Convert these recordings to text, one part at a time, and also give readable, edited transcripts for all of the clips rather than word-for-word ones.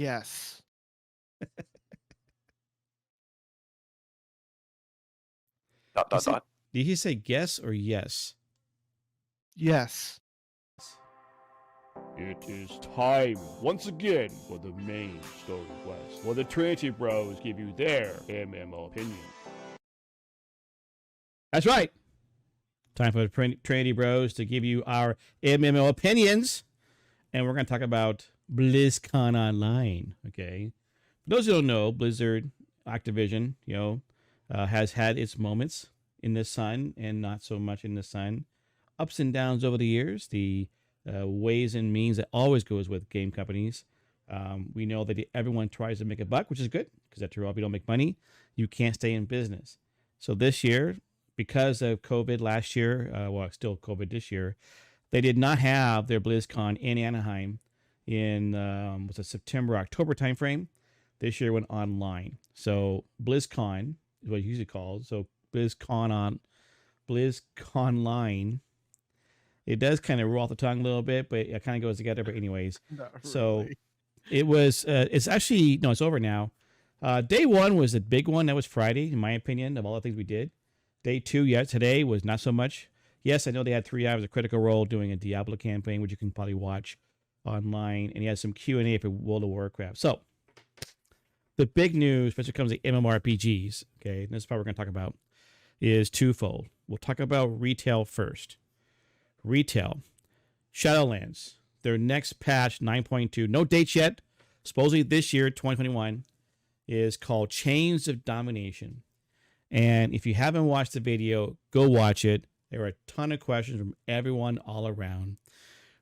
Yes. Dot. Did he say guess or yes? Yes. It is time once again for the main story quest, where the Trinity Bros give you their MMO opinion. That's right. Time for the Trinity Bros to give you our MMO opinions. And we're going to talk about BlizzCon Online. Okay. For those who don't know, Blizzard, Activision, has had its moments in the sun and not so much in the sun. Ups and downs over the years. The ways and means that always goes with game companies. We know that everyone tries to make a buck, which is good, because after all, if you don't make money, you can't stay in business. So this year, because of COVID last year, still COVID this year, they did not have their BlizzCon in Anaheim in September, October timeframe. This year went online. So BlizzCon is what it's usually called. So BlizzConline. It does kind of roll off the tongue a little bit, but it kind of goes together. But anyways, so it was, it's actually, no, it's over now. Day one was the big one. That was Friday, in my opinion, of all the things we did. Day two, today was not so much. Yes, I know they had 3 hours of Critical Role doing a Diablo campaign, which you can probably watch online. And he has some Q&A for World of Warcraft. So the big news, especially when it comes to MMORPGs, okay, and this is what we're going to talk about, is twofold. We'll talk about retail first. Retail. Shadowlands, their next patch, 9.2, no dates yet, supposedly this year, 2021, is called Chains of Domination. And if you haven't watched the video, go watch it. There were a ton of questions from everyone all around.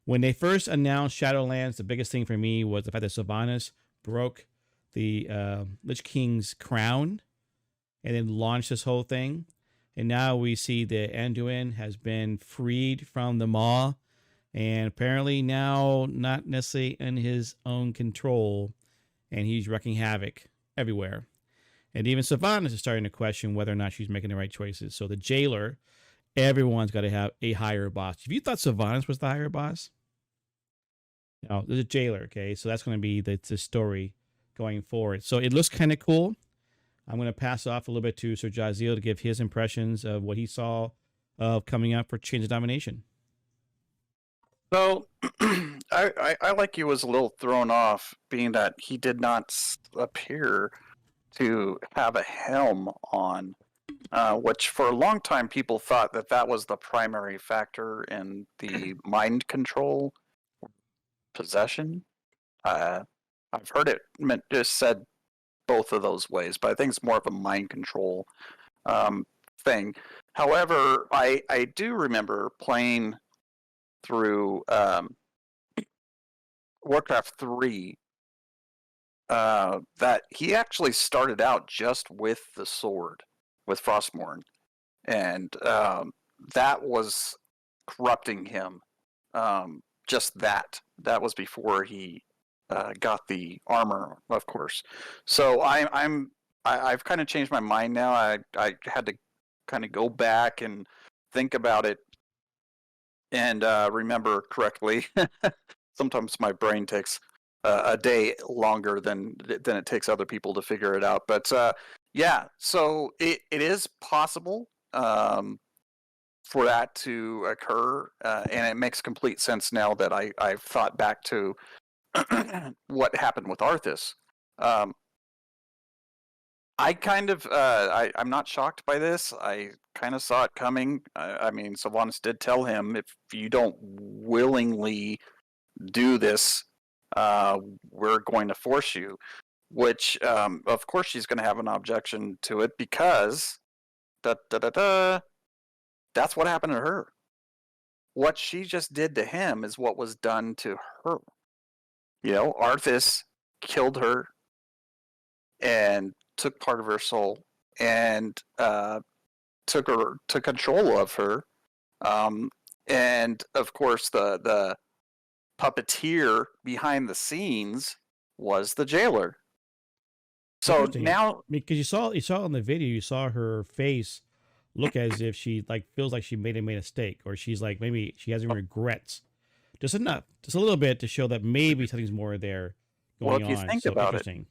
When they first announced Shadowlands, the biggest thing for me was the fact that Sylvanas broke the Lich King's crown and then launched this whole thing. And now we see that Anduin has been freed from the maw, and apparently now not necessarily in his own control, and he's wreaking havoc everywhere. And even Sylvanas is starting to question whether or not she's making the right choices. So the jailer, everyone's got to have a higher boss. If you thought Sylvanas was the higher boss, no, there's a jailer, okay? So that's going to be the story going forward. So it looks kind of cool. I'm going to pass off a little bit to SirJahzeal to give his impressions of what he saw coming up for Chains of Domination. So, I like you, was a little thrown off, being that he did not appear to have a helm on, which for a long time people thought that was the primary factor in the mind control possession. I've heard it just said both of those ways, but I think it's more of a mind control thing. However, I do remember playing through Warcraft 3 that he actually started out just with the sword, with Frostmourne, and that was corrupting him. Just that was before he got the armor, of course. So I've kind of changed my mind now. I had to kind of go back and think about it and remember correctly. Sometimes my brain takes a day longer than it takes other people to figure it out. But yeah, so it is possible for that to occur, and it makes complete sense now that I've thought back to what happened with Arthas. I kind of, I'm not shocked by this. I kind of saw it coming. I mean, Sylvanas did tell him, if you don't willingly do this, we're going to force you. Which, of course, she's going to have an objection to it, because that's what happened to her. What she just did to him is what was done to her. Arthas killed her and took part of her soul and took control of her. And of course, the puppeteer behind the scenes was the jailer. So now, because you saw in the video, you saw her face look as if she feels like she made a mistake, or she's like, maybe she has regrets. Just enough, just a little bit, to show that maybe something's more there going if you on. think So about it, interesting.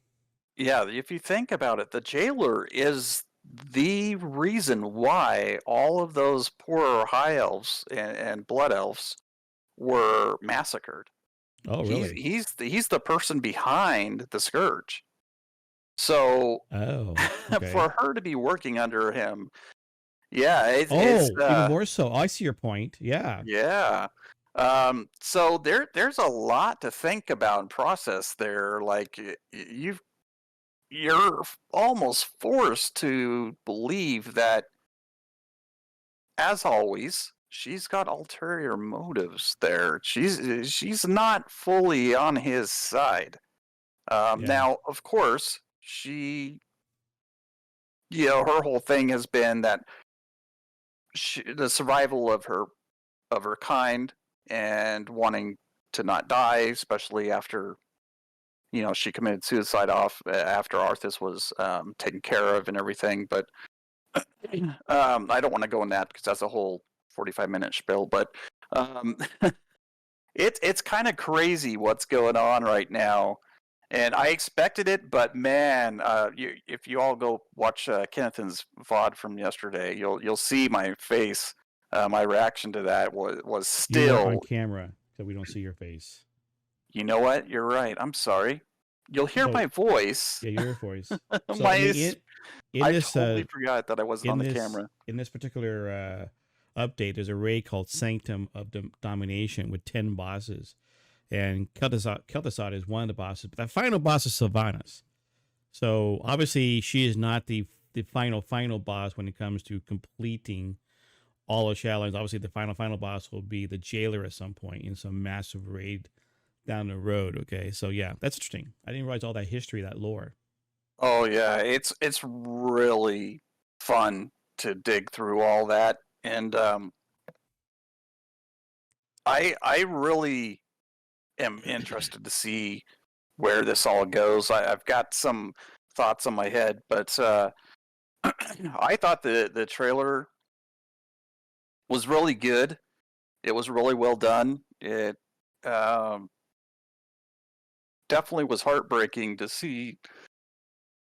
yeah, if you think about it, the jailer is the reason why all of those poor high elves and blood elves were massacred. Oh, really? He's the person behind the scourge. So Oh, okay. for her to be working under him, yeah, it's even more so. I see your point. Yeah. yeah. So there's a lot to think about and process there. Like you're almost forced to believe that, as always, she's got ulterior motives there. She's not fully on his side. Yeah. Now, of course, her whole thing has been that the survival of her kind and wanting to not die, especially after she committed suicide after Arthas was taken care of and everything. But I don't want to go in that because that's a whole 45-minute spiel. But it's kind of crazy what's going on right now. And I expected it, but man, if you all go watch Kennethan's VOD from yesterday, you'll see my face. My reaction to that was still You are on camera, so we don't see your face. You know what? You're right. I'm sorry. You'll hear my voice. Yeah, your voice. So I this, totally forgot that I wasn't on the camera. In this particular update, there's a raid called Sanctum of Domination with 10 bosses. And Kel'Thuzad is one of the bosses, but the final boss is Sylvanas. So obviously she is not the final boss when it comes to completing all of Shadowlands. Obviously the final boss will be the jailer at some point in some massive raid down the road. Okay, so yeah, that's interesting. I didn't realize all that history, that lore. Oh yeah, it's really fun to dig through all that, and I really am interested to see where this all goes. I've got some thoughts in my head, but I thought the trailer was really good. It was really well done. It definitely was heartbreaking to see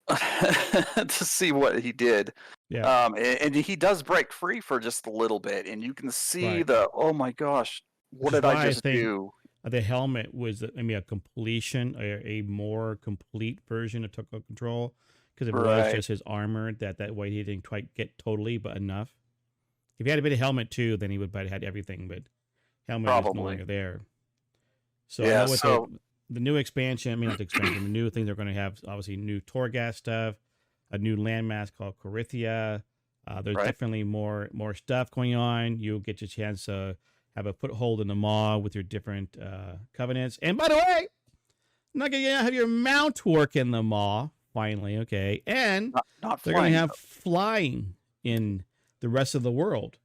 to see what he did. Yeah. And he does break free for just a little bit, and you can see oh my gosh, what did I just do? The helmet was maybe a completion, a more complete version of Total Control, because it was just his armor that way he didn't quite get totally, but enough. If he had a bit of helmet too, then he would have had everything, but helmet is no longer there. So yeah, I know with the new expansion, not the expansion, the new things they're going to have, obviously new Torghast stuff, a new landmass called Corithia. There's definitely more stuff going on. You'll get your chance to have a foothold in the Maw with your different covenants. And by the way, not going to have your mount work in the Maw, finally, okay? And they're going to have flying in the rest of the world.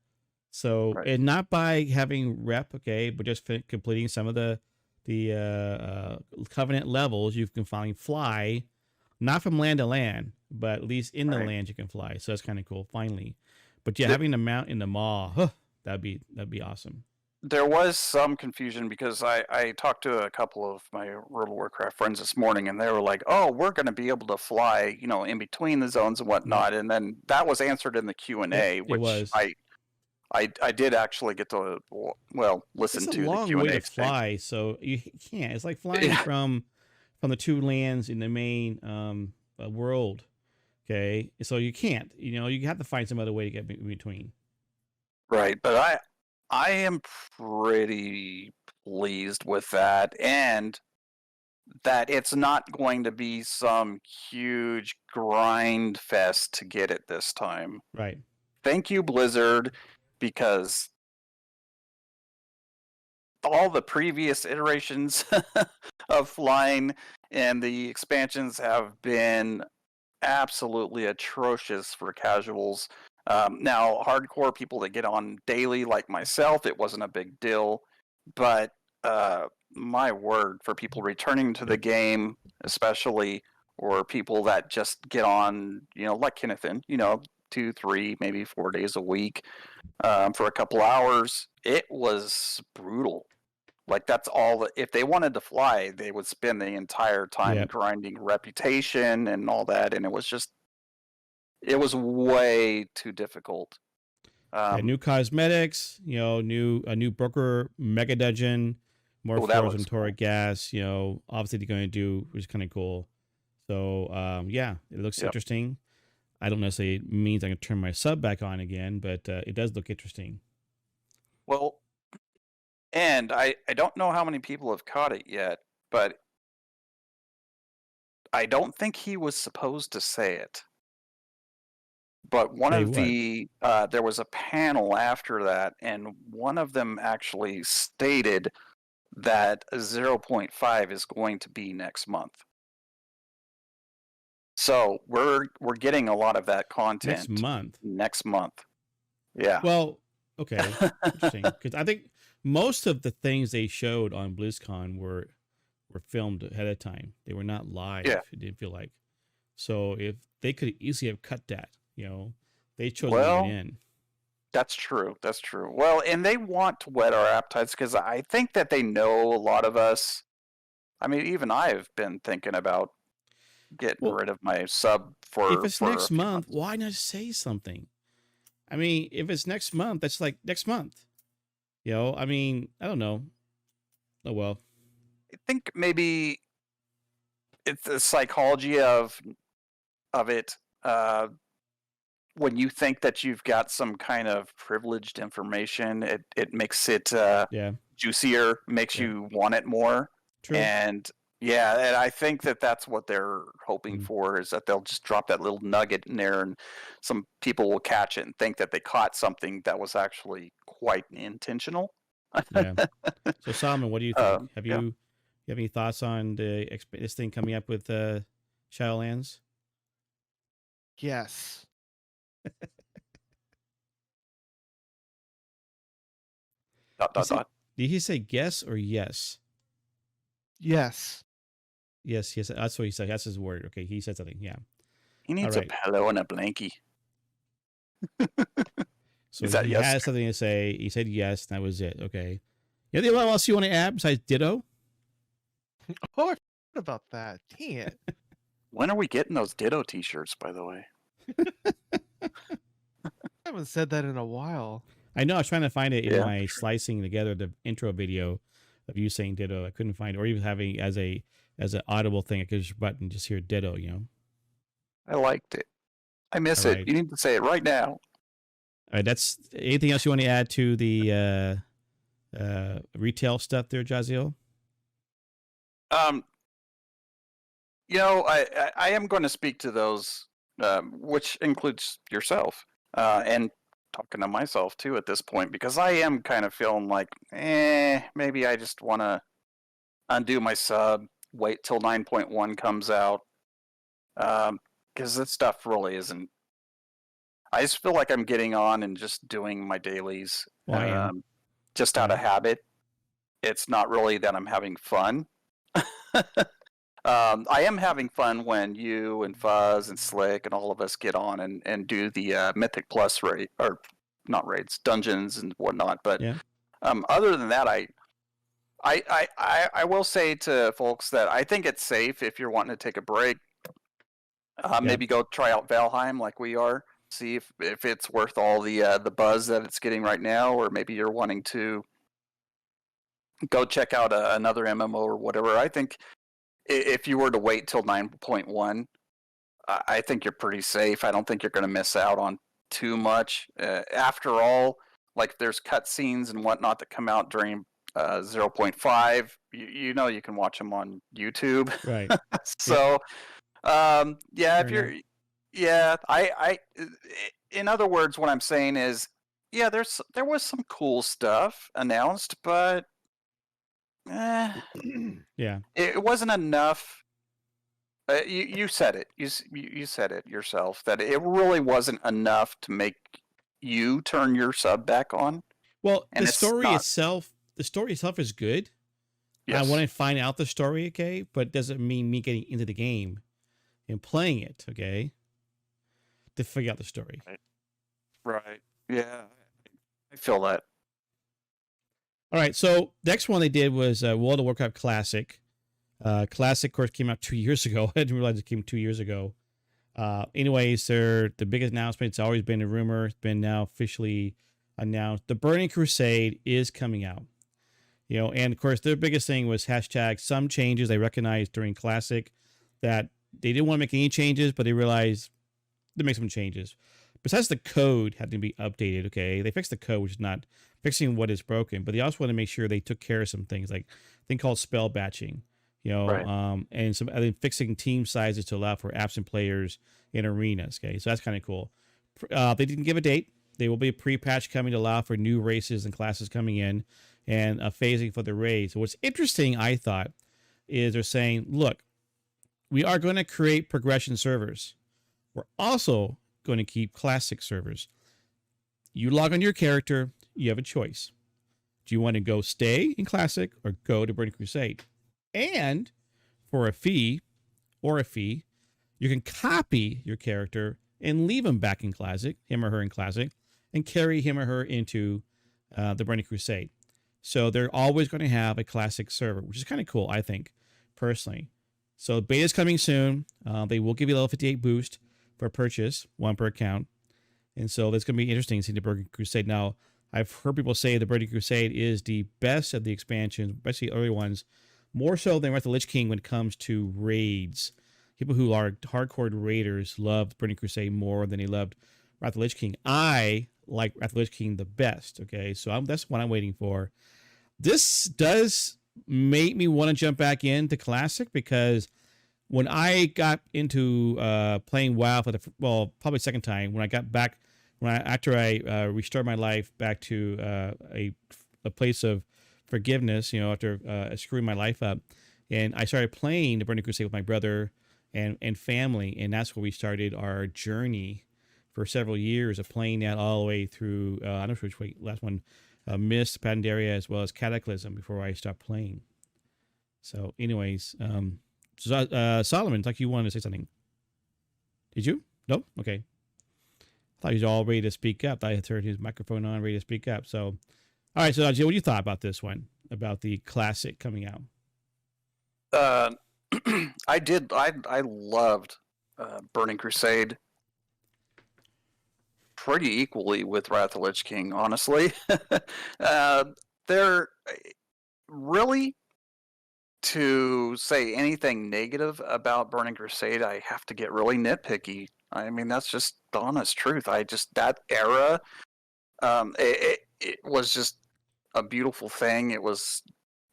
So, and not by having rep, okay, but just completing some of the covenant levels, you can finally fly, not from land to land, but at least in the land you can fly. So that's kind of cool, finally. But yeah, having the mount in the Maw, that'd be awesome. There was some confusion because I talked to a couple of my World of Warcraft friends this morning, and they were like, "Oh, we're going to be able to fly, in between the zones and whatnot." And then that was answered in the Q&A, which I did actually get to listen to the Q&A. It's a long way to fly, so you can't. It's like flying from the two lands in the main world. Okay, so you can't. You have to find some other way to get in between. Right, but I am pretty pleased with that, and that it's not going to be some huge grind fest to get it this time. Right. Thank you, Blizzard, because all the previous iterations of flying and the expansions have been absolutely atrocious for casuals. Now, hardcore people that get on daily like myself, it wasn't a big deal. But my word, for people returning to the game, especially, or people that just get on, like Kennethan, 2, 3, maybe 4 days a week for a couple hours, it was brutal. Like that's all. If they wanted to fly, they would spend the entire time Yep. grinding reputation and all that, and it was way too difficult. Yeah, new cosmetics, you know, a new Broker Mega Dungeon, more Oh, that floors looks and Torah gas, you know, obviously they're going to do, which is kind of cool. So, yeah, it looks Yep. interesting. I don't necessarily means I can turn my sub back on again, but it does look interesting. Well, and I don't know how many people have caught it yet, but I don't think he was supposed to say it. But one Say of what? the there was a panel after that, and one of them actually stated that 0.5 is going to be next month. So we're getting a lot of that content Next month. next month. Yeah. Well, okay, interesting. Because I think most of the things they showed on BlizzCon were filmed ahead of time. They were not live. Yeah. It didn't feel like. So if they could easily have cut that, you know, they chose to Well, leave it in. That's true. That's true. Well, and they want to whet our appetites because I think that they know a lot of us. I mean, even I've been thinking about getting Well, rid of my sub for if it's for next a few month, months. why not say something? I mean, if it's next month, that's like next month. You know, I mean, I don't know. Oh well. I think maybe it's the psychology of it. When you think that you've got some kind of privileged information, it makes it Yeah. juicier, makes Yeah. you want it more. True. And yeah, and I think that that's what they're hoping for, is that they'll just drop that little nugget in there, and some people will catch it and think that they caught something that was actually quite intentional. Yeah. So Solomon, what do you think? Have Yeah. you have any thoughts on this thing coming up with Shadowlands? Yes. Did he say guess or yes? Yes. Yes, yes. That's what he said. That's his word. Okay, he said something. Yeah. He needs right. a pillow and a blankie. So Is that he yes? has something to say. He said yes, and that was it. Okay. Anything else you want to add besides Ditto? Oh, I forgot about that. Dang it. When are we getting those Ditto t-shirts, by the way? I haven't said that in a while. I know. I was trying to find it in Yeah. my slicing together the intro video of you saying Ditto. I couldn't find it, or even having as an audible thing. I could just button just hear Ditto. You know. I liked it. I miss All it. right. You need to say it right now. All right. That's anything else you want to add to the retail stuff there, JahZeal? You know, I am going to speak to those, which includes yourself, and talking to myself too at this point, because I am kind of feeling like, maybe I just want to undo my sub, wait till 9.1 comes out, because this stuff really isn't. I just feel like I'm getting on and just doing my dailies, Well, I am. just out of habit. It's not really that I'm having fun. I am having fun when you and Fuzz and Slick and all of us get on and do the Mythic Plus raid, or not raids, dungeons and whatnot. But Yeah. Other than that, I will say to folks that I think it's safe if you're wanting to take a break. Maybe go try out Valheim like we are. See if it's worth all the buzz that it's getting right now, or maybe you're wanting to go check out another MMO or whatever. I think if you were to wait till 9.1, I think you're pretty safe. I don't think you're going to miss out on too much. After all, like there's cutscenes and whatnot that come out during 0.5. You know, you can watch them on YouTube. Right. So, yeah, Fair if you're, yeah, in other words, what I'm saying is, yeah, there was some cool stuff announced, but Yeah. it wasn't enough. You said it. You said it yourself that it really wasn't enough to make you turn your sub back on. Well, And the it's story not. itself is good. Yes. I want to find out the story, okay, but it doesn't mean me getting into the game and playing it, okay, to figure out the story. Right. Yeah. I feel that. All right, so next one they did was World of Warcraft Classic. Classic, of course, came out 2 years ago. I didn't realize it came 2 years ago. Anyways, the biggest announcement, it's always been a rumor. It's been now officially announced. The Burning Crusade is coming out. And of course, their biggest thing was hashtag some changes they recognized during Classic that they didn't want to make any changes, but they realized they make some changes. Besides the code having to be updated, okay, they fixed the code, which is not fixing what is broken, but they also want to make sure they took care of some things like a thing called spell batching, Right. and some other fixing team sizes to allow for absent players in arenas. Okay, so that's kind of cool. They didn't give a date. There will be a pre-patch coming to allow for new races and classes coming in, and a phasing for the raids. So what's interesting, I thought, is they're saying, look, we are going to create progression servers. We're also going to keep classic servers. You log on your character, you have a choice. Do you want to go stay in classic or go to Burning Crusade? And for a fee, you can copy your character and leave him back in classic, him or her in classic, and carry him or her into the Burning Crusade. So they're always going to have a classic server, which is kind of cool, I think, personally. So beta's coming soon. They will give you a level 58 boost for purchase, 1 per account. And so that's going to be interesting to see the Burning Crusade. Now, I've heard people say the Burning Crusade is the best of the expansions, especially early ones, more so than Wrath of the Lich King when it comes to raids. People who are hardcore raiders loved Burning Crusade more than they loved Wrath of the Lich King. I like Wrath of the Lich King the best, okay? So that's what I'm waiting for. This does make me want to jump back into Classic because when I got into playing WoW for probably second time, when I got back, after I restored my life back to a place of forgiveness, after screwing my life up, and I started playing the Burning Crusade with my brother and family, and that's where we started our journey for several years of playing that all the way through. I don't know which way last one, Mist, Pandaria, as well as Cataclysm before I stopped playing. So, anyways, Solomon, it's like you wanted to say something. Did you? Nope. Okay. I thought he was all ready to speak up. I had turned his microphone on, ready to speak up. So, all right. So, Jill, what do you thought about this one, about the Classic coming out? I did. I loved Burning Crusade pretty equally with Wrath of the Lich King, honestly. They're really, to say anything negative about Burning Crusade, I have to get really nitpicky. I mean, that's just the honest truth. That era, it was just a beautiful thing. It was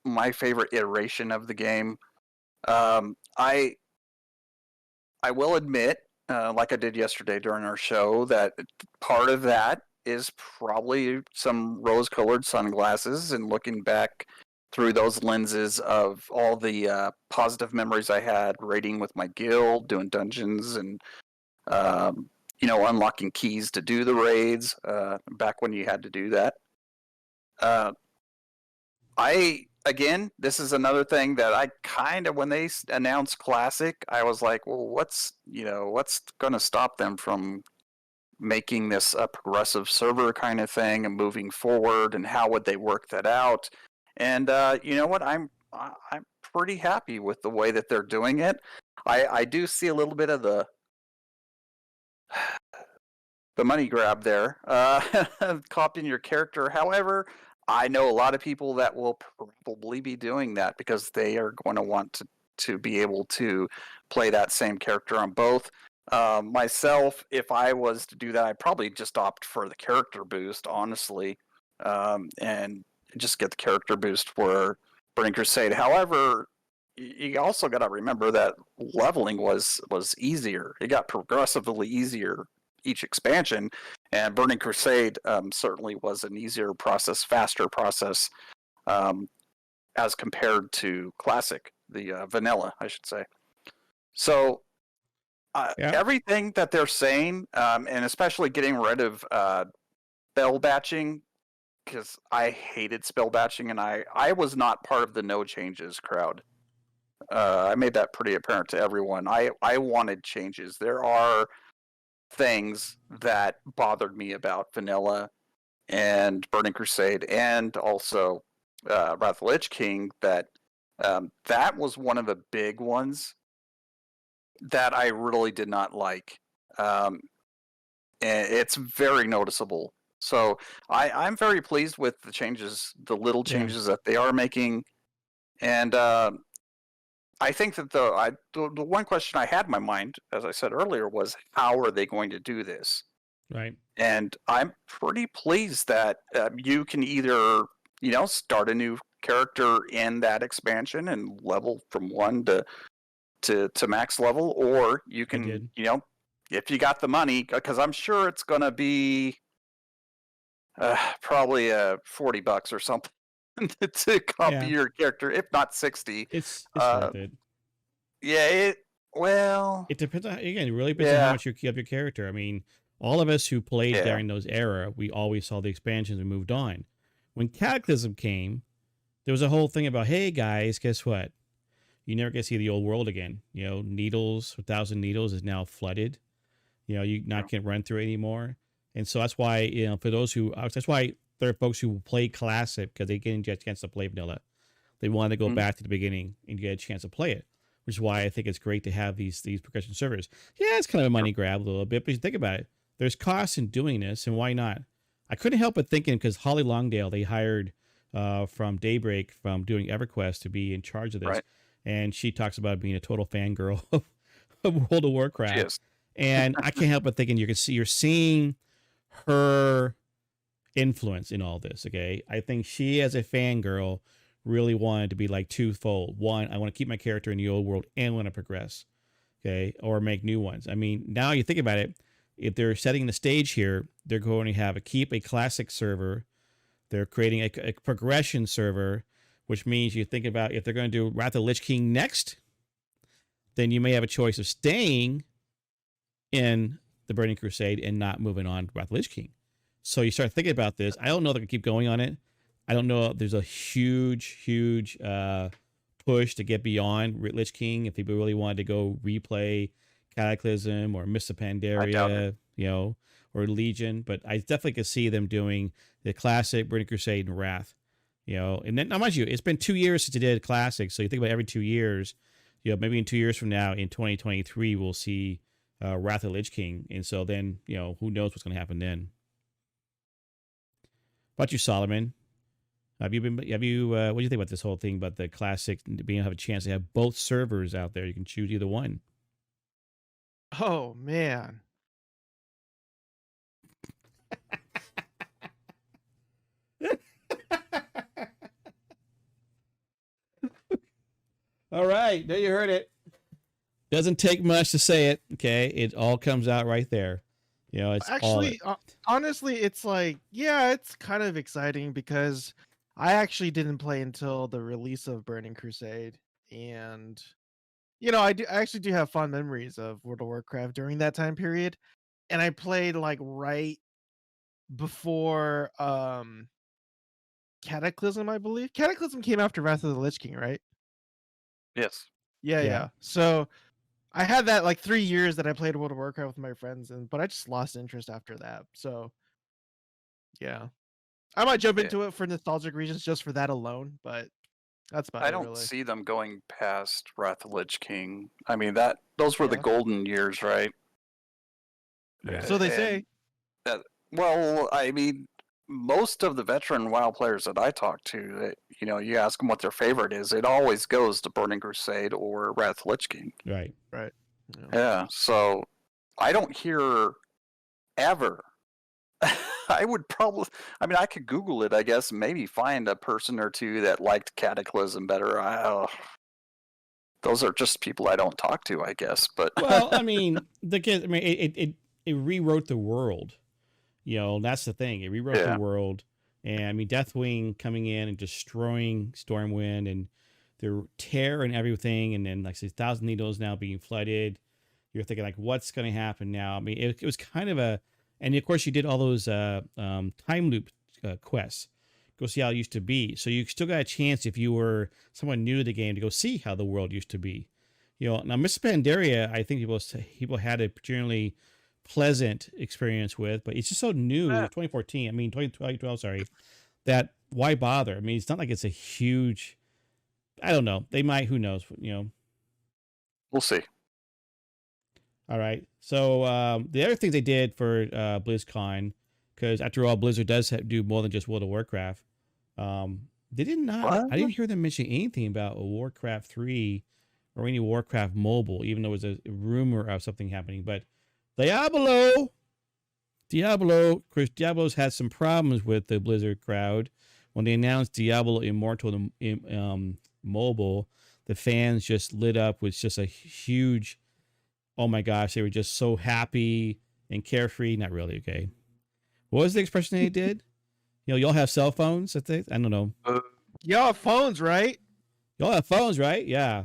my favorite iteration of the game. I will admit, like I did yesterday during our show, that part of that is probably some rose-colored sunglasses and looking back through those lenses of all the positive memories I had raiding with my guild, doing dungeons, and unlocking keys to do the raids back when you had to do that. This is another thing that I kind of, when they announced Classic, I was like, well, what's going to stop them from making this a progressive server kind of thing and moving forward, and how would they work that out? And you know what? I'm pretty happy with the way that they're doing it. I do see a little bit of the money grab there, copying your character. However, I know a lot of people that will probably be doing that because they are going to want to be able to play that same character on both. Myself, if I was to do that, I'd probably just opt for the character boost, honestly, and just get the character boost for Burning Crusade. However, you also got to remember that leveling was easier. It got progressively easier each expansion, and Burning Crusade certainly was an easier process, faster process, as compared to Classic, the vanilla, I should say. So everything that they're saying, and especially getting rid of spell batching, because I hated spell batching, and I was not part of the no changes crowd. I made that pretty apparent to everyone. I wanted changes. There are things that bothered me about vanilla and Burning Crusade, and also Wrath of the Lich King, that that was one of the big ones that I really did not like. And it's very noticeable. So I'm very pleased with the changes, the little changes that they are making. And I think that the one question I had in my mind, as I said earlier, was how are they going to do this? Right. And I'm pretty pleased that you can either, start a new character in that expansion and level from 1 to max level, or you can, if you got the money, because I'm sure it's going to be probably $40 or something to copy your character, if not 60. It's worth it. Yeah, it depends on, again, it really depends on how much you keep up your character. I mean, all of us who played during those era, we always saw the expansions and moved on. When Cataclysm came, there was a whole thing about, hey guys, guess what? You never get to see the old world again. Needles, 1,000 Needles is now flooded. You not can't run through it anymore. And so that's why, for those who, that's why there are folks who play Classic, because they didn't get a chance to play Vanilla. They wanted to go back to the beginning and get a chance to play it, which is why I think it's great to have these progression servers. Yeah, it's kind of a money grab a little bit, but you think about it. There's costs in doing this, and why not? I couldn't help but thinking, because Holly Longdale, they hired from Daybreak, from doing EverQuest, to be in charge of this. Right. And she talks about being a total fangirl of World of Warcraft. Yes. And I can't help but thinking you're seeing her influence in all this. Okay, I think she, as a fangirl, really wanted to be like twofold. One, I want to keep my character in the old world and want to progress. Okay, or make new ones. I mean, now you think about it, if they're setting the stage here, they're going to have keep a classic server. They're creating a progression server, which means you think about if they're going to do Wrath of the Lich King next, then you may have a choice of staying in the Burning Crusade and not moving on to Wrath of the Lich King. So you start thinking about this. I don't know if they can keep going on it. I don't know if there's a huge push to get beyond Lich King if people really wanted to go replay Cataclysm or Mists of Pandaria, or Legion. But I definitely could see them doing the classic Burning Crusade and Wrath. And then, now mind you, it's been 2 years since they did Classic. So you think about every 2 years, maybe in 2 years from now, in 2023, we'll see Wrath of the Lich King. And so then, who knows what's going to happen then. How about you, Solomon? What do you think about this whole thing about the Classic being able to have a chance to have both servers out there? You can choose either one. Oh, man. All right, there you heard it. Doesn't take much to say it. Okay, it all comes out right there. It's actually honestly, it's like, it's kind of exciting because I actually didn't play until the release of Burning Crusade, and I actually do have fond memories of World of Warcraft during that time period, and I played like right before Cataclysm, I believe. Cataclysm came after Wrath of the Lich King, right? Yes. Yeah. So I had that like 3 years that I played World of Warcraft with my friends, but I just lost interest after that. So yeah, I might jump into it for nostalgic reasons just for that alone, but that's about it. I don't see them going past Wrath of the Lich King. I mean, those were the golden years, right? Yeah. So they say. Well, I mean, most of the veteran WoW players that I talk to, you ask them what their favorite is, it always goes to Burning Crusade or Wrath of the Lich King. Right. Yeah, so I don't hear ever. I could Google it, I guess, maybe find a person or two that liked Cataclysm better. Those are just people I don't talk to, I guess. But well, I mean, it rewrote the world. That's the thing. It rewrote the world. And I mean, Deathwing coming in and destroying Stormwind and the terror and everything. And then, like, 1,000 Needles now being flooded. You're thinking, like, what's going to happen now? I mean, it was kind of and of course, you did all those time loop quests. Go see how it used to be. So you still got a chance if you were someone new to the game to go see how the world used to be. Now Mists of Pandaria, I think people had a generally pleasant experience with, but it's just so new. 2014, I mean 2012, sorry, that why bother? I mean, it's not like it's a huge. I don't know. They might. Who knows? We'll see. All right. So the other thing they did for BlizzCon, because after all, Blizzard does do more than just World of Warcraft. They did not. What? I didn't hear them mention anything about a Warcraft 3 or any Warcraft mobile, even though it was a rumor of something happening. But Diablo's had some problems with the Blizzard crowd when they announced Diablo Immortal mobile. The fans just lit up with just a huge. Oh my gosh, they were just so happy and carefree. Not really, okay. What was the expression they did? Y'all have cell phones? I don't know. Y'all have phones, right? Y'all have phones, right? Yeah.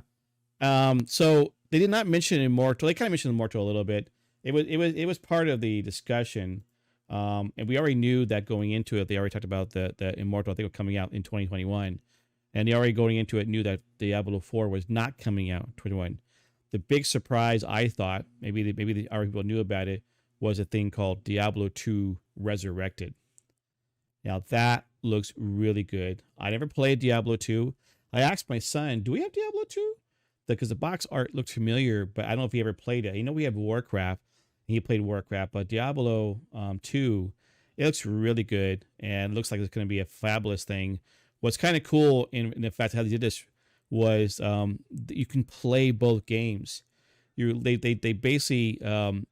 So they did not mention Immortal. They kind of mentioned Immortal a little bit. It was part of the discussion. And we already knew that going into it. They already talked about the Immortal. I think it was coming out in 2021. And they already going into it knew that Diablo 4 was not coming out in 2021. The big surprise, I thought, maybe the other people knew about it, was a thing called Diablo 2 Resurrected. Now that looks really good. I never played Diablo 2. I asked my son, do we have Diablo 2? Because the box art looked familiar, but I don't know if he ever played it. We have Warcraft, and he played Warcraft, but Diablo 2, it looks really good, and it looks like it's going to be a fabulous thing. What's kind of cool in the fact how they did this was you can play both games. They basically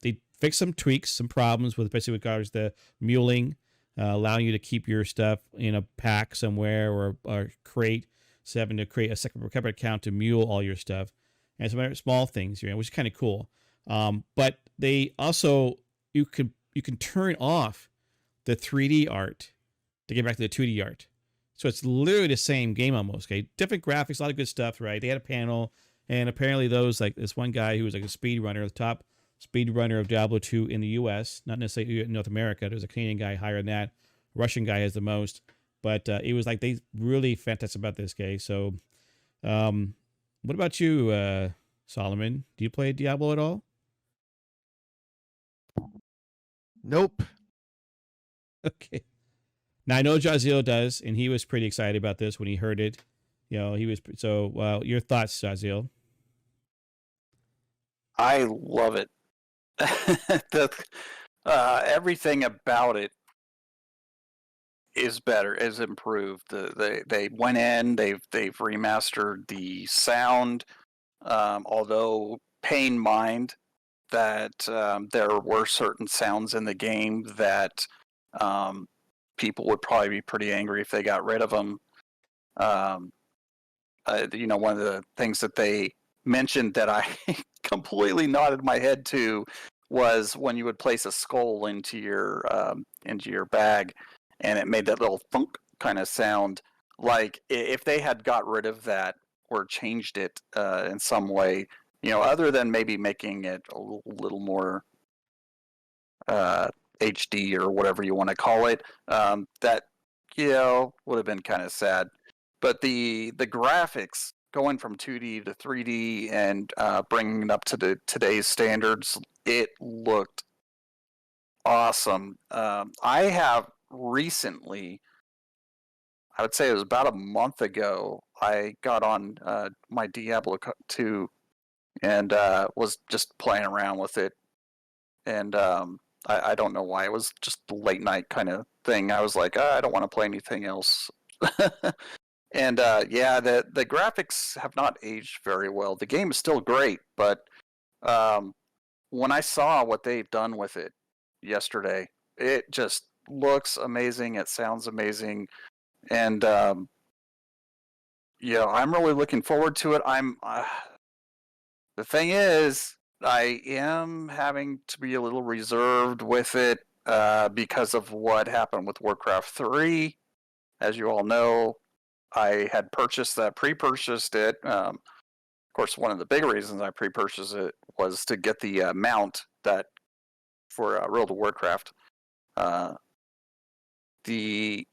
they fixed some tweaks, some problems with basically regards to muling, allowing you to keep your stuff in a pack somewhere or crate, so having to create a separate account to mule all your stuff, and some other small things, which is kind of cool. But they also you can turn off the 3D art to get back to the 2D art. So it's literally the same game almost. Okay, different graphics, a lot of good stuff, right? They had a panel, and apparently like this one guy who was like a speedrunner, the top speedrunner of Diablo 2 in the U.S., not necessarily in North America. There's a Canadian guy higher than that. A Russian guy has the most. But it was like they really fantastic about this guy. So what about you, Solomon? Do you play Diablo at all? Nope. Okay. Now I know SirJahzeal does, and he was pretty excited about this when he heard it. He was so. Well, your thoughts, SirJahzeal? I love it. Everything about it is better, is improved. They went in, they've remastered the sound. Although pay in mind that there were certain sounds in the game that people would probably be pretty angry if they got rid of them. One of the things that they mentioned that I completely nodded my head to was when you would place a skull into your bag, and it made that little thunk kind of sound. Like if they had got rid of that or changed it in some way, other than maybe making it a little more HD or whatever you want to call it, that would have been kind of sad. But the graphics going from 2D to 3D and bringing it up to today's standards, it looked awesome. I have recently, I would say it was about a month ago, I got on my Diablo 2 and was just playing around with it. And I don't know why. It was just a late night kind of thing. I was like, I don't want to play anything else. And the graphics have not aged very well. The game is still great, but when I saw what they've done with it yesterday, it just looks amazing. It sounds amazing. And I'm really looking forward to it. The thing is, I am having to be a little reserved with it because of what happened with Warcraft 3. As you all know, I had pre-purchased it. Of course, one of the big reasons I pre-purchased it was to get the mount that for World of Warcraft. The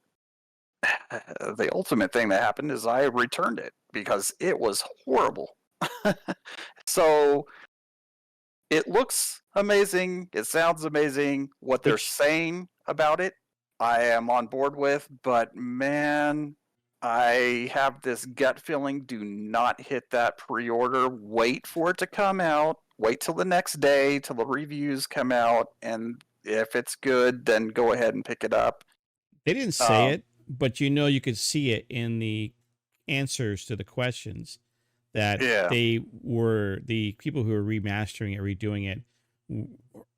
ultimate thing that happened is I returned it because it was horrible. So it looks amazing. It sounds amazing. What they're saying about it, I am on board with, but man, I have this gut feeling, do not hit that pre-order. Wait for it to come out. Wait till the next day, till the reviews come out, and if it's good, then go ahead and pick it up. They didn't say it, but you could see it in the answers to the questions that they were the people who were remastering it, redoing it,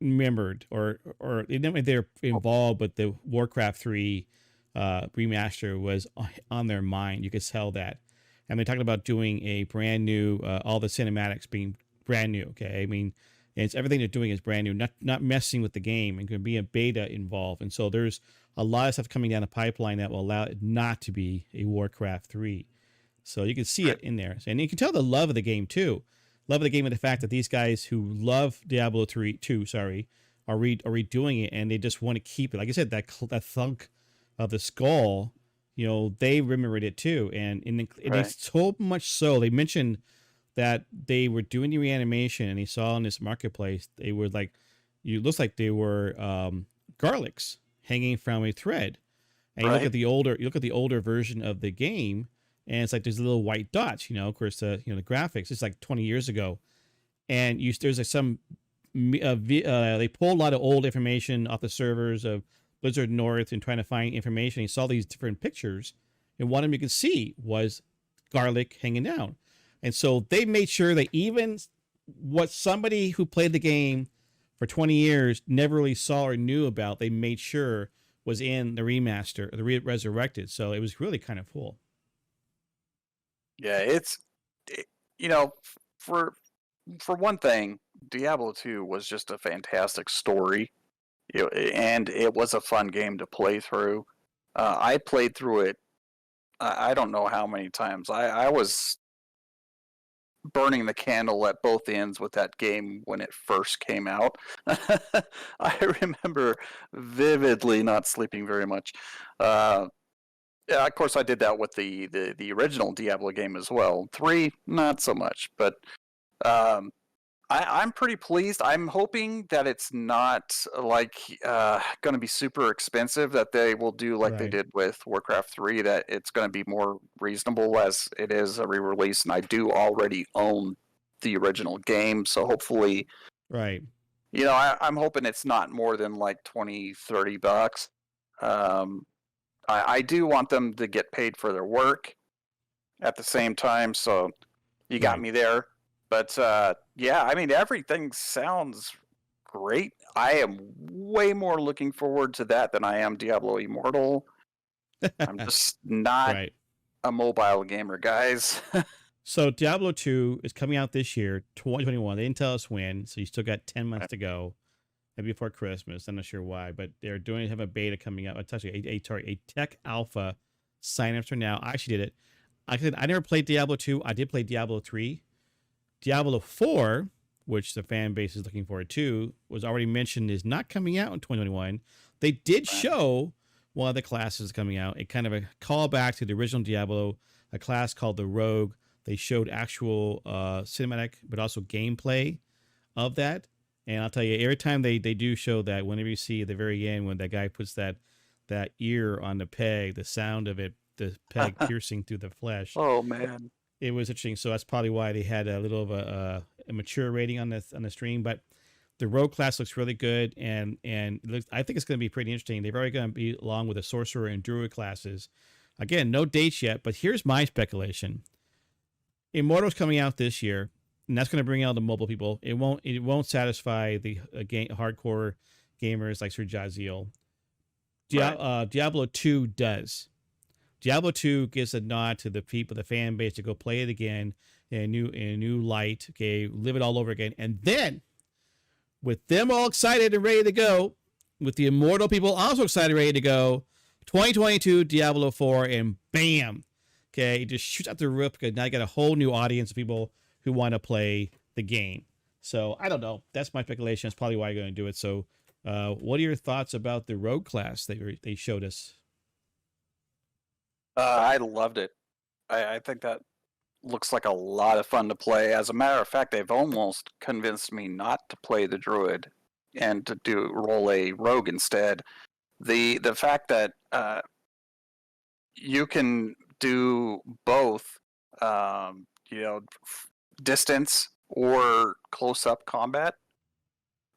remembered or they're involved, but the Warcraft 3 remaster was on their mind. You could tell that. And they talked about doing a brand new, all the cinematics being brand new. Okay. I mean, it's everything they're doing is brand new, not messing with the game, and going to be a beta involved. And so there's a lot of stuff coming down the pipeline that will allow it not to be a Warcraft 3. So you can see it in there. And you can tell the love of the game too. Love of the game and the fact that these guys who love Diablo 2, are redoing it, and they just want to keep it. Like I said, that thunk of the skull, they remembered it too. And it's so much so, they mentioned that they were doing the reanimation, and they saw in this marketplace, they were like, it looks like they were garlics hanging from a thread. And you look at the older version of the game, and it's like there's little white dots, of course, the graphics, it's like 20 years ago. And there's like some, they pulled a lot of old information off the servers of Blizzard North and trying to find information. You saw these different pictures, and one of them you could see was garlic hanging down. And so they made sure that even what somebody who played the game for 20 years never really saw or knew about, they made sure was in the remaster, the resurrected. So it was really kind of cool. Yeah, for one thing, Diablo 2 was just a fantastic story, and it was a fun game to play through. I played through it, I don't know how many times. I was burning the candle at both ends with that game when it first came out. I remember vividly not sleeping very much. Yeah, of course, I did that with the original Diablo game as well. 3, not so much, but I'm pretty pleased. I'm hoping that it's not like going to be super expensive, that they will do like they did with Warcraft 3, that it's going to be more reasonable as it is a re-release, and I do already own the original game, so hopefully, I'm hoping it's not more than like $20-$30. I do want them to get paid for their work at the same time, so you got me there. But yeah, I mean, everything sounds great. I am way more looking forward to that than I am Diablo Immortal. I'm just not a mobile gamer, guys. So Diablo 2 is coming out this year, 2021. They didn't tell us when, so you still got 10 months to go. Maybe before Christmas. I'm not sure why, but they're have a beta coming out. It's actually a tech alpha sign-ups for now. I actually did it. I never played Diablo 2. I did play Diablo 3. Diablo 4, which the fan base is looking forward to, was already mentioned is not coming out in 2021. They did show one of the classes coming out. It kind of a callback to the original Diablo, a class called the Rogue. They showed actual cinematic, but also gameplay of that. And I'll tell you, every time they do show that, whenever you see at the very end when that guy puts that ear on the peg, the sound of it, the peg piercing through the flesh. Oh man, it was interesting. So that's probably why they had a little of a mature rating on the stream. But the Rogue class looks really good, and I think it's going to be pretty interesting. They've already going to be along with the Sorcerer and Druid classes. Again, no dates yet, but here's my speculation: Immortal's coming out this year. And that's going to bring out the mobile people. It won't satisfy the hardcore gamers like SirJahzeal. Diablo 2 does. Diablo 2 gives a nod to the people, the fan base, to go play it again in a new light. Okay, live it all over again. And then, with them all excited and ready to go, with the Immortal people also excited and ready to go, 2022 Diablo 4, and bam, okay, it just shoots out the roof because now you got a whole new audience of people who want to play the game. So I don't know. That's my speculation. That's probably why you're going to do it. So what are your thoughts about the Rogue class that they showed us? I loved it. I think that looks like a lot of fun to play. As a matter of fact, they've almost convinced me not to play the Druid and to roll a Rogue instead. the fact that you can do both, distance or close up combat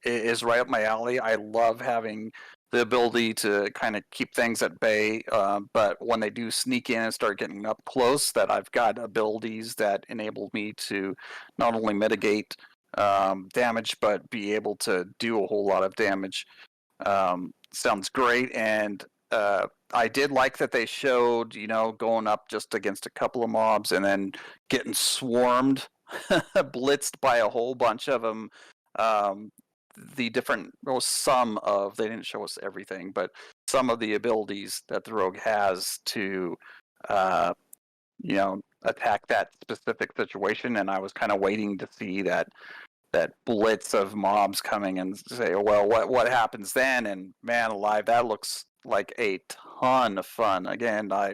is right up my alley. I love having the ability to kind of keep things at bay, but when they do sneak in and start getting up close, that I've got abilities that enable me to not only mitigate damage, but be able to do a whole lot of damage. Sounds great, and I did like that they showed, going up just against a couple of mobs and then getting swarmed, blitzed by a whole bunch of them. The different, some of, they didn't show us everything, but some of the abilities that the rogue has to, attack that specific situation. And I was kind of waiting to see that blitz of mobs coming and say, well, what happens then? And man alive, that looks like a ton of fun. Again, they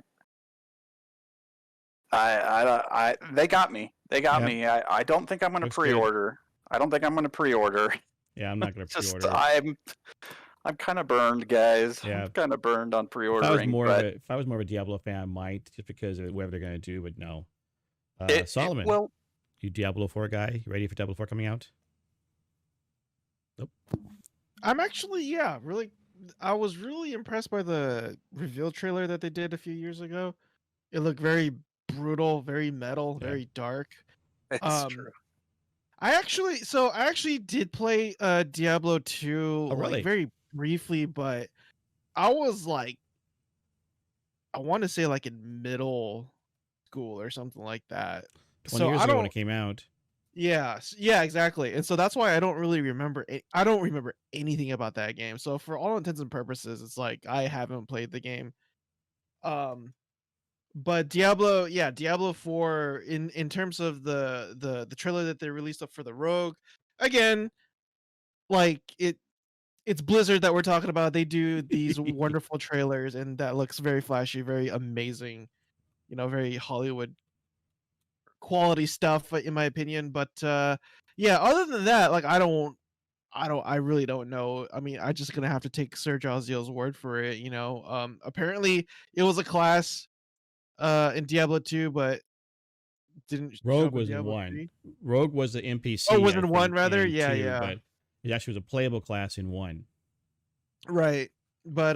got me. They got me. I don't think I'm going to pre-order. I don't think I'm going to pre-order. Yeah, I'm not going to pre-order. I'm kind of burned, guys. Yeah. I'm kind of burned on pre-ordering. If I was more of a Diablo fan, I might, just because of whatever they're going to do. But no. Solomon, you Diablo 4 guy? You ready for Diablo 4 coming out? Nope. I'm actually, really. I was really impressed by the reveal trailer that they did a few years ago. It looked very brutal, very metal, very dark. It's true. I actually did play Diablo 2 like very briefly, but I was like, I want to say like in middle school or something like that. 20 years ago when it came out. Yeah, exactly. And so that's why I don't really remember I don't remember anything about that game. So for all intents and purposes, it's like I haven't played the game. But Diablo 4 in terms of the trailer that they released up for the Rogue, again, like it's Blizzard that we're talking about. They do these wonderful trailers, and that looks very flashy, very amazing, very Hollywood quality stuff in my opinion. But other than that, like I really don't know. I mean, I'm just gonna have to take SirJahzeal's word for it. Apparently it was a class in Diablo 2, but didn't Rogue was in 1. 3? Rogue was the NPC. Oh, was in 1 rather? Yeah. But it actually was a playable class in 1. Right. But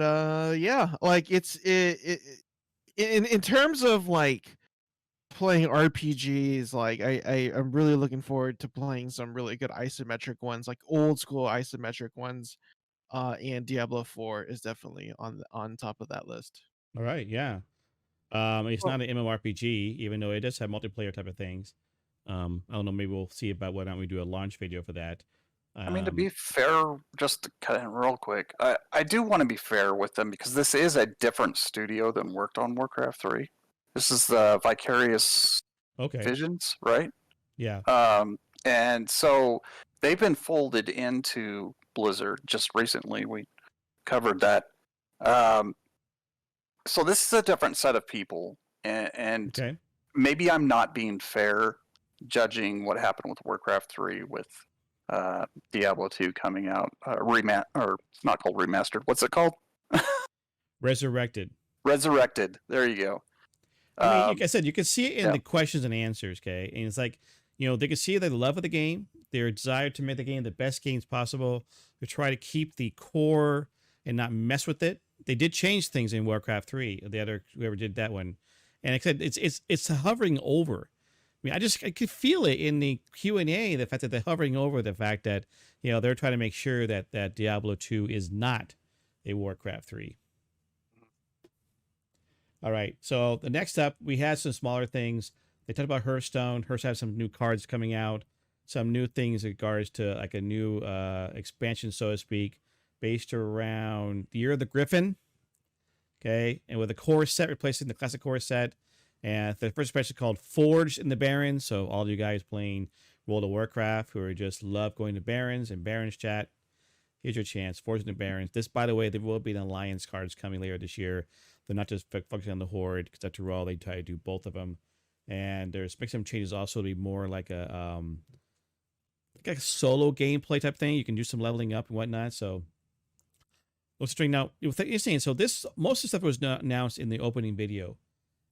like it's in terms of like playing RPGs, like I'm really looking forward to playing some really good isometric ones, like old school isometric ones. And Diablo 4 is definitely on top of that list. All right, yeah. It's not an MMORPG, even though it does have multiplayer type of things. I don't know, maybe we'll see about whether or not we do a launch video for that. I mean, to be fair, just to cut in real quick, I do want to be fair with them, because this is a different studio than worked on Warcraft 3. This is the Vicarious Visions, right? Yeah. And so they've been folded into Blizzard just recently. We covered that. So this is a different set of people, and maybe I'm not being fair judging what happened with Warcraft 3 with Diablo 2 coming out, or it's not called remastered. What's it called? Resurrected. Resurrected. There you go. I mean, like I said, you can see it in the questions and answers, okay? And it's like, they can see the love of the game, their desire to make the game the best games possible, to try to keep the core and not mess with it. They did change things in Warcraft 3, whoever did that one. And except it's hovering over. I mean, I could feel it in the Q&A, the fact that they're hovering over the fact that, they're trying to make sure that Diablo 2 is not a Warcraft 3. All right, so the next up, we had some smaller things. They talked about Hearthstone. Hearthstone has some new cards coming out, some new things in regards to like a new expansion, so to speak, based around the Year of the Griffin. Okay, and with a core set replacing the classic core set. And the first expansion is called Forged in the Barrens. So all you guys playing World of Warcraft who just love going to Barrens and Barrens chat, here's your chance. Forged in the Barrens. This, by the way, there will be an Alliance cards coming later this year. They're not just focusing on the Horde, because after all, they try to do both of them. And there's make some changes also to be more like a solo gameplay type thing. You can do some leveling up and whatnot. So What's interesting now? Interesting. So most of the stuff was not announced in the opening video,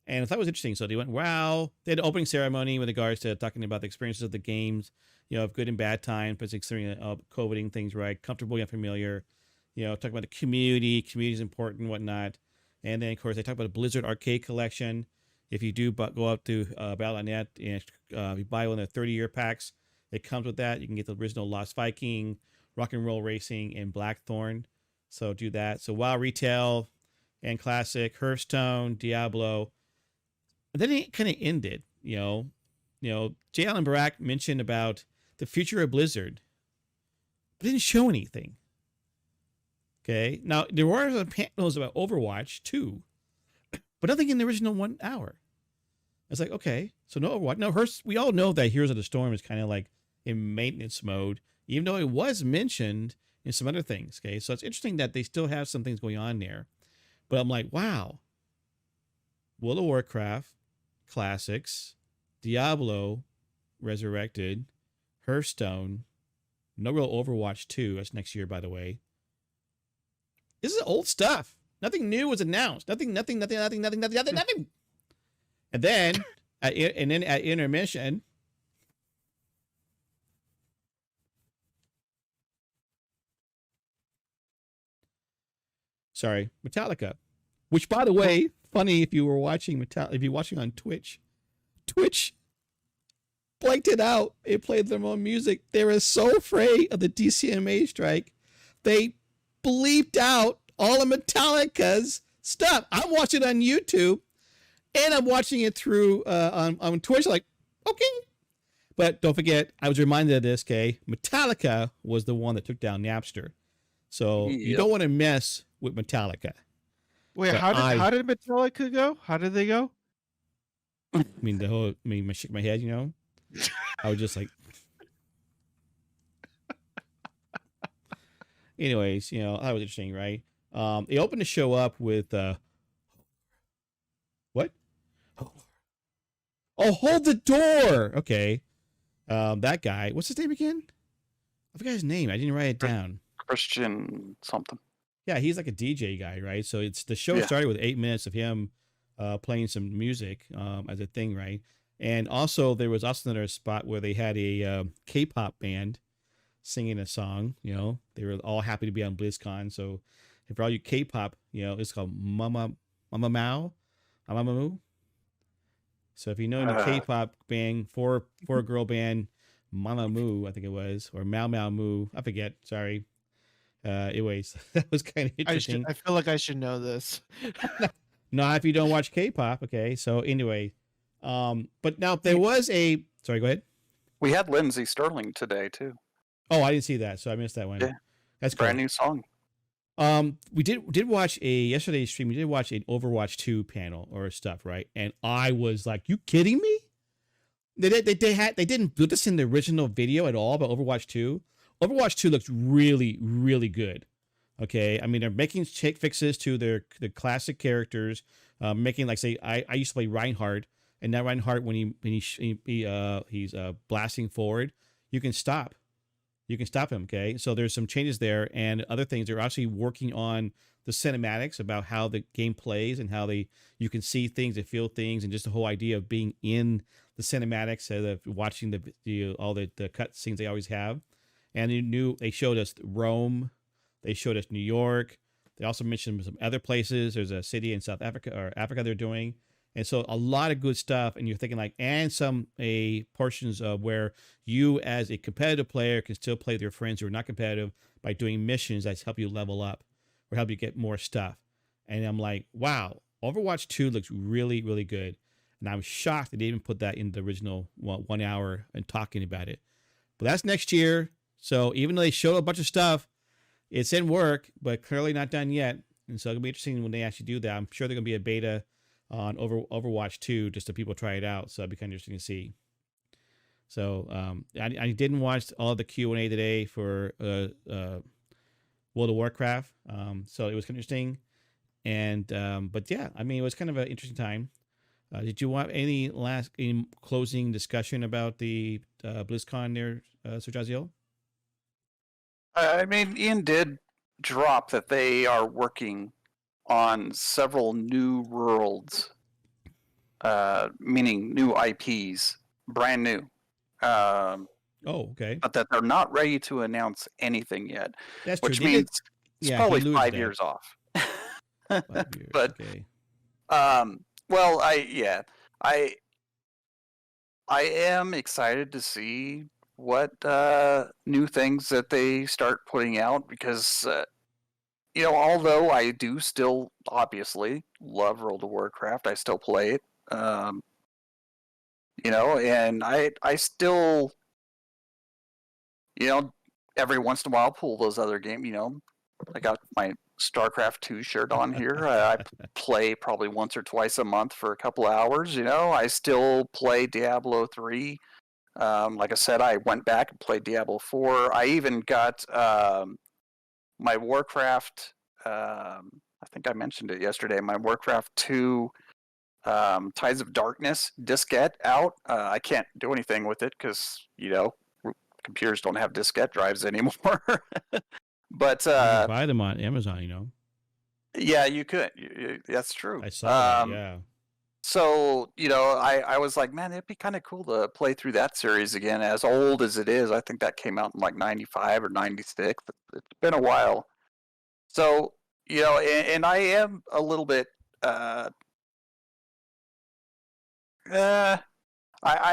and I thought it was interesting. So they went, wow. They had an opening ceremony with regards to talking about the experiences of the games, of good and bad times, but considering coveting things right, comfortable yet familiar. Talking about the community. Community is important, whatnot. And then, of course, they talk about the Blizzard Arcade Collection. If you do go up to Battle.net and you buy one of the 30-year packs, it comes with that. You can get the original Lost Viking, Rock and Roll Racing, and Blackthorn. So do that. So WoW Retail and Classic, Hearthstone, Diablo. And then it kind of ended. J. Allen Barak mentioned about the future of Blizzard, but didn't show anything. Okay. Now, there were some panels about Overwatch, too, but nothing in the original 1 hour. I was like, okay, so no Overwatch. No, we all know that Heroes of the Storm is kind of like in maintenance mode, even though it was mentioned in some other things. Okay. So it's interesting that they still have some things going on there. But I'm like, wow. World of Warcraft, Classics, Diablo, Resurrected, Hearthstone, no real Overwatch 2. That's next year, by the way. This is old stuff. Nothing new was announced. Nothing. And then at intermission, Metallica, which, by the way, funny if you were watching if you're watching on Twitch blanked it out. It played their own music. They were so afraid of the DCMA strike, they bleeped out all of Metallica's stuff. I'm watching it on YouTube, and I'm watching it through on Twitch. Like, okay. But don't forget, I was reminded of this, okay? Metallica was the one that took down Napster. So you don't want to mess with Metallica. Wait, how did Metallica go? How did they go? I shake my head, I was just like, anyways, that was interesting, right? They opened the show up with, what? Oh, hold the door. Okay. That guy, what's his name again? I forgot his name. I didn't write it down. Christian something. Yeah, he's like a DJ guy, right? So the show started with 8 minutes of him playing some music as a thing, right? And also there was also another spot where they had a K-pop band singing a song. They were all happy to be on BlizzCon. So for all you K-pop, it's called Mamamoo. So if you know the K-pop band, four girl band, Mamamoo, I think it was, or Mao Mao Moo, I forget. Sorry. Anyways, that was kind of interesting. I feel like I should know this. Not if you don't watch K-pop. Okay. So anyway, but now there was sorry, go ahead. We had Lindsey Sterling today too. Oh, I didn't see that, so I missed that one. Yeah. That's cool. Brand new song. We did watch yesterday's stream. We did watch an Overwatch 2 panel or stuff, right? And I was like, "You kidding me?" They didn't do this in the original video at all about Overwatch 2. Overwatch 2 looks really, really good. Okay, I mean they're making fixes to the classic characters, making like say I used to play Reinhardt, and now Reinhardt when he's blasting forward, you can stop. You can stop him, okay? So there's some changes there and other things. They're actually working on the cinematics about how the game plays and how you can see things and feel things and just the whole idea of being in the cinematics of watching all the cut scenes they always have. And they showed us Rome, they showed us New York. They also mentioned some other places. There's a city in South Africa or Africa they're doing. And so a lot of good stuff. And you're thinking and some portions of where you as a competitive player can still play with your friends who are not competitive by doing missions that help you level up or help you get more stuff. And I'm like, wow, Overwatch 2 looks really, really good. And I'm shocked that they even put that in the original 1 hour and talking about it. But that's next year. So even though they showed a bunch of stuff, it's in work, but clearly not done yet. And so it'll be interesting when they actually do that. I'm sure there's going to be a beta on Overwatch 2 just so people try it out. So that'd be kind of interesting to see. So I didn't watch all of the Q&A today for World of Warcraft. So it was kind of interesting. And but yeah, I mean, it was kind of an interesting time. Did you want any closing discussion about the BlizzCon there, SirJahzeal? I mean, Ian did drop that they are working on several new worlds, meaning new IPs, brand new. Okay. But that they're not ready to announce anything yet, That's which true. means it's probably he 5 that. years off. 5 years. But okay. well, I am excited to see what new things that they start putting out because although I do still obviously love World of Warcraft, I still play it. And I still every once in a while pull those other games. I got my StarCraft 2 shirt on here. I play probably once or twice a month for a couple hours. I still play Diablo 3. Like I said, I went back and played Diablo 4. I even got my Warcraft. I think I mentioned it yesterday. My Warcraft 2 Tides of Darkness diskette out. I can't do anything with it because computers don't have diskette drives anymore. But you can buy them on Amazon, Yeah, you could. That's true. I saw that. Yeah. So I was like, man, it'd be kind of cool to play through that series again. As old as it is, I think that came out in like '95 or '96. It's been a while. So and I am a little bit. I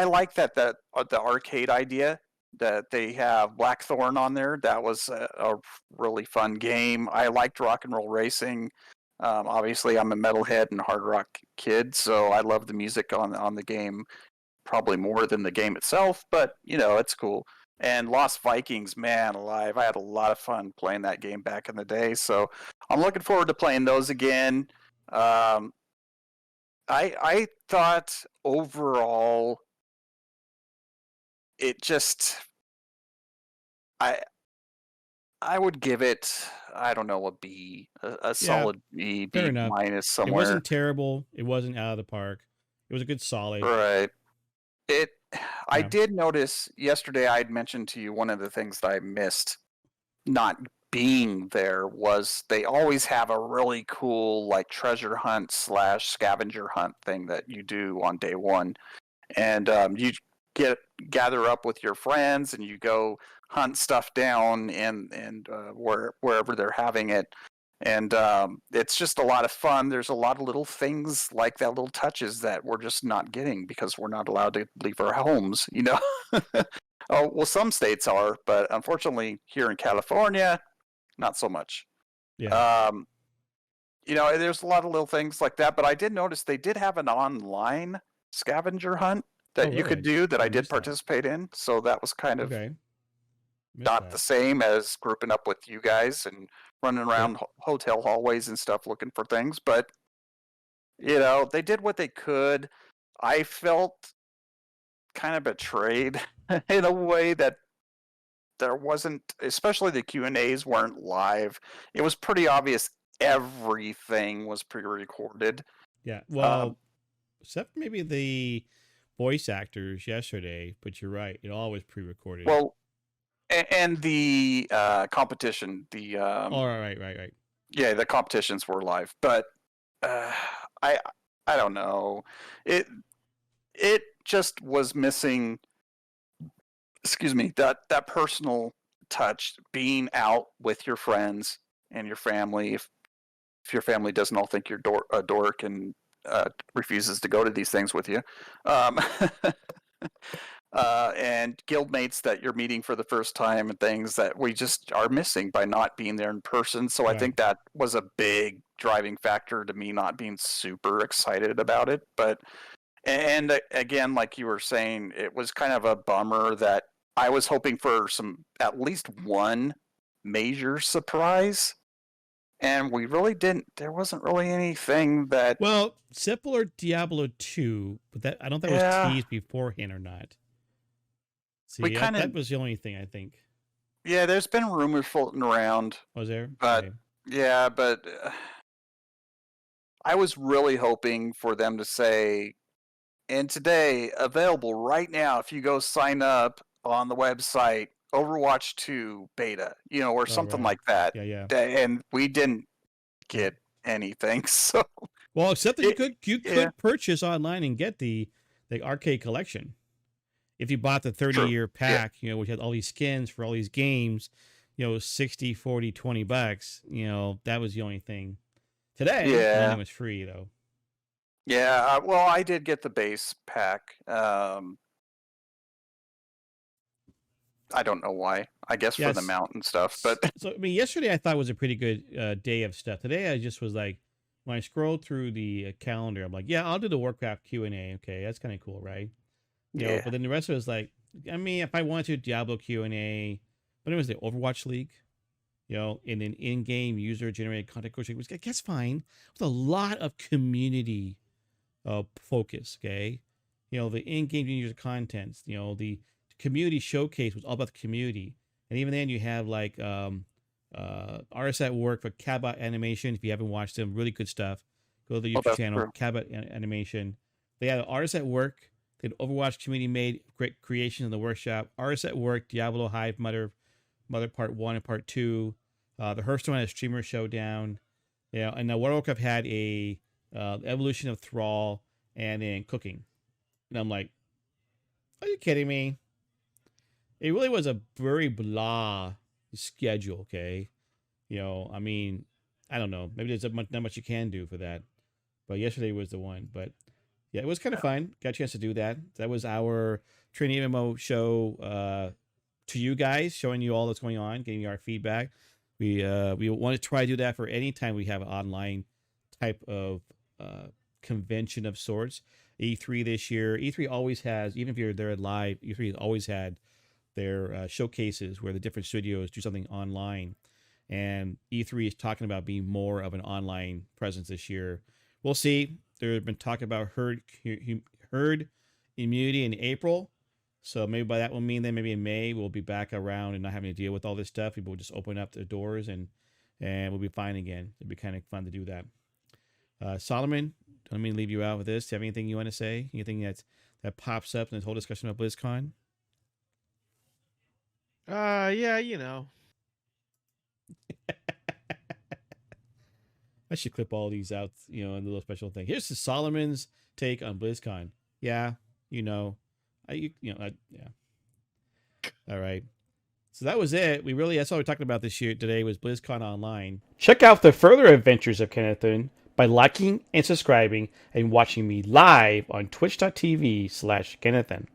like that the arcade idea that they have Blackthorn on there. That was a really fun game. I liked Rock and Roll Racing. Obviously, I'm a metalhead and hard rock kid, so I love the music on the game probably more than the game itself. But it's cool. And Lost Vikings, man alive, I had a lot of fun playing that game back in the day. So I'm looking forward to playing those again. I thought overall it just I would give it, I don't know, a B, a solid B minus somewhere. It wasn't terrible. It wasn't out of the park. It was a good solid. Right. I did notice yesterday I had mentioned to you one of the things that I missed not being there was they always have a really cool like treasure hunt / scavenger hunt thing that you do on day one. And you gather up with your friends and you go hunt stuff down and wherever they're having it. And it's just a lot of fun. There's a lot of little things like that, little touches that we're just not getting because we're not allowed to leave our homes, Oh, well, some states are, but unfortunately here in California, not so much. Yeah. There's a lot of little things like that, but I did notice they did have an online scavenger hunt that you could do that I did participate in. So that was kind of not the same as grouping up with you guys and running around hotel hallways and stuff looking for things. But, they did what they could. I felt kind of betrayed in a way that there wasn't, especially the Q&As weren't live. It was pretty obvious everything was pre-recorded. Yeah, well, except maybe the voice actors yesterday, but you're right, it all was pre-recorded. Well, and the competition, the right. Yeah, the competitions were live, but I don't know. It just was missing. Excuse me, that personal touch, being out with your friends and your family. If your family doesn't all think you're a dork and refuses to go to these things with you, and guildmates that you're meeting for the first time and things that we just are missing by not being there in person. So I think that was a big driving factor to me not being super excited about it. But and again, like you were saying, it was kind of a bummer that I was hoping for at least one major surprise, and we really didn't. There wasn't really anything that. Well, similar Diablo 2, but that I don't think that was teased beforehand or not. See, that was the only thing I think. Yeah, there's been rumors floating around. Was there? But yeah, but I was really hoping for them to say, and today available right now if you go sign up on the website Overwatch 2 beta, or something right. like that. Yeah. And we didn't get anything. So Well, except that you could yeah. purchase online and get the arcade collection. If you bought the True. 30-year pack, which had all these skins for all these games, 60, 40, $20, that was the only thing. Today, everything was free though. Yeah, well, I did get the base pack. I don't know why. I guess for the mount and stuff. But so I mean, yesterday I thought was a pretty good day of stuff. Today I just was like, when I scrolled through the calendar, I'm like, yeah, I'll do the Warcraft Q&A. Okay, that's kind of cool, right? Yeah. But then the rest of it was like, I mean, if I wanted to, Diablo Q&A, but it was the Overwatch League, and then in-game user-generated content coaching, which that's fine. With a lot of community focus, okay? The in-game user content, the community showcase was all about the community. And even then you have like Artists at Work for Cabot Animation. If you haven't watched them, really good stuff. Go to the YouTube channel, Cabot Animation. They had Artists at Work. They had Overwatch community made great creations in the workshop. Artists at Work, Diablo, Hive, Mother Part 1 and Part 2. The Hearthstone had a streamer showdown. And now Warcraft had a evolution of Thrall and then cooking. And I'm like, are you kidding me? It really was a very blah schedule, okay? I mean, I don't know. Maybe there's not much you can do for that. But yesterday was the one. But yeah, it was kind of fun. Got a chance to do that. That was our Trinity MMO show to you guys, showing you all that's going on, getting our feedback. We want to try to do that for any time we have an online type of convention of sorts. E3 this year. E3 always has, even if you're there live, E3 has always had their showcases where the different studios do something online. And E3 is talking about being more of an online presence this year. We'll see. There's been talk about herd immunity in April. So maybe by that will mean then maybe in May we'll be back around and not having to deal with all this stuff. People will just open up the doors and we'll be fine again. It'd be kind of fun to do that. Solomon, let me leave you out with this. Do you have anything you want to say? Anything that pops up in this whole discussion about BlizzCon? Yeah, I should clip all these out, in a little special thing. Here's the Solomon's take on BlizzCon. Yeah, yeah. All right. So that was it. That's all we're talking about this year today was BlizzCon Online. Check out the further adventures of Kennethan by liking and subscribing and watching me live on twitch.tv/Kennethan.